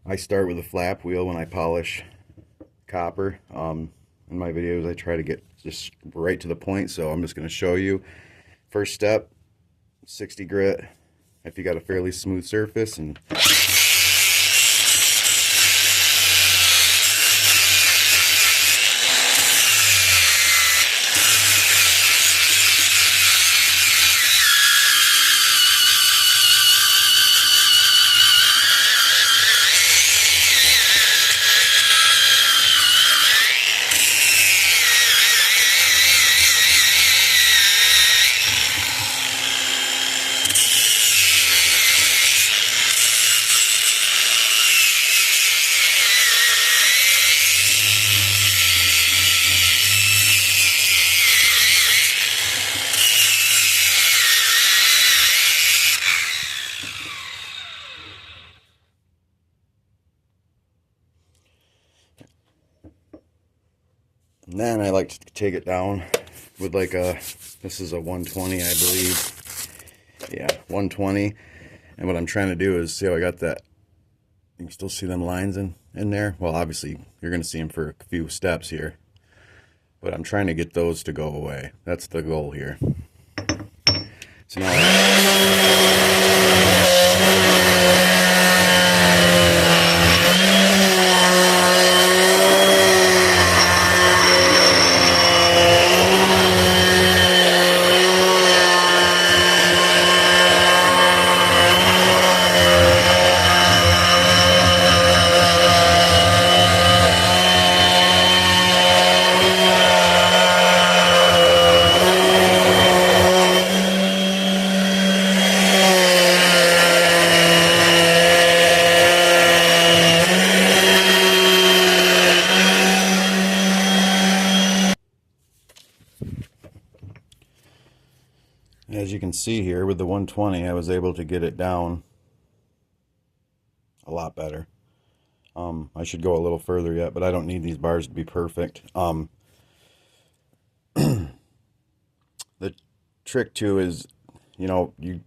I start with a flap wheel when I polish copper. In my videos, I try to get just right to the point, so I'm just going to show you. First step, 60 grit. If you got a fairly smooth surface, and then I like to take it down with like this is a 120, I believe. Yeah, 120. And what I'm trying to do is, see how I got that, you can still see them lines in there. Well, obviously you're going to see them for a few steps here, but I'm trying to get those to go away. That's the goal here. So now as you can see here with the 120, I was able to get it down a lot better. I should go a little further yet, but I don't need these bars to be perfect. The trick too is, you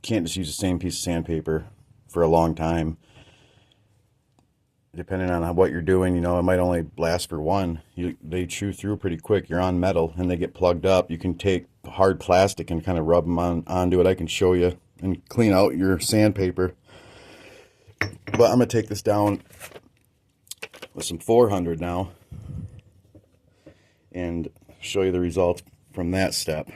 can't just use the same piece of sandpaper for a long time. Depending on what you're doing, it might only last for one. They chew through pretty quick. You're on metal and they get plugged up. You can take hard plastic and kind of rub them onto it. I can show you and clean out your sandpaper. But I'm going to take this down with some 400 now and show you the results from that step.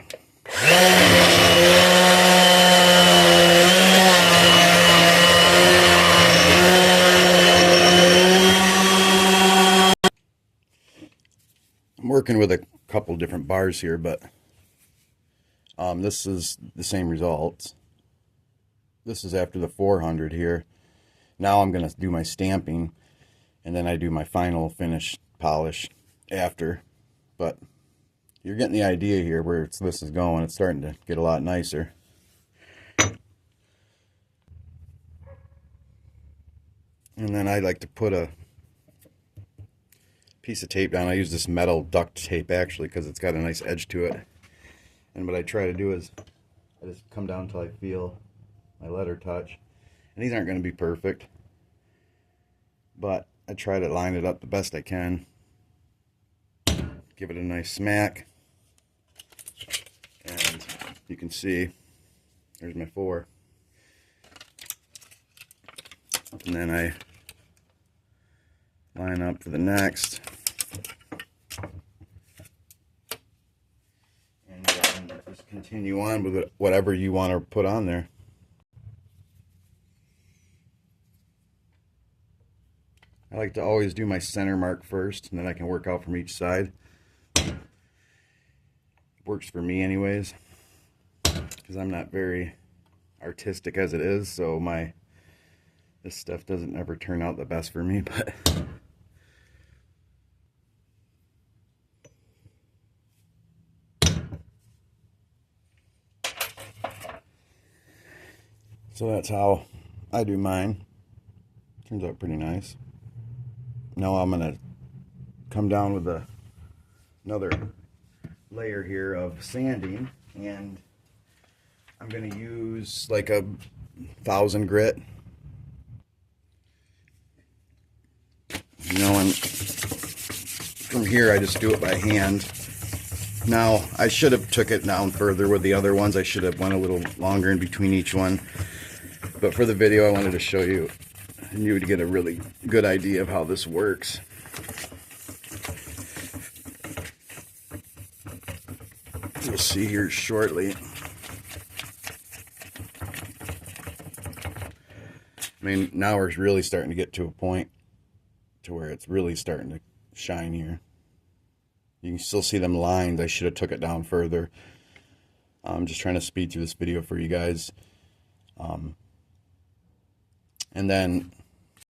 I'm working with a couple different bars here, but this is the same results. This is after the 400 here. Now I'm going to do my stamping, and then I do my final finish polish after. But you're getting the idea here where this is going. It's starting to get a lot nicer. And then I like to put a piece of tape down. I use this metal duct tape actually because it's got a nice edge to it. And what I try to do is I just come down until I feel my letter touch. And these aren't going to be perfect, but I try to line it up the best I can. Give it a nice smack. And you can see, there's my 4. And then I line up for the next. And then just continue on with whatever you want to put on there. I like to always do my center mark first, and then I can work out from each side. Works for me anyways, because I'm not very artistic as it is, so this stuff doesn't ever turn out the best for me, but so that's how I do mine. Turns out pretty nice. Now I'm gonna come down with another layer here of sanding, and I'm going to use like a 1000 grit, you know, and from here I just do it by hand. Now, I should have took it down further with the other ones. I should have went a little longer in between each one. But for the video, I wanted to show you, and you would get a really good idea of how this works. You'll see here shortly. I mean, now we're really starting to get to a point to where it's really starting to shine here. You can still see them lines. I should have took it down further. I'm just trying to speed through this video for you guys. And then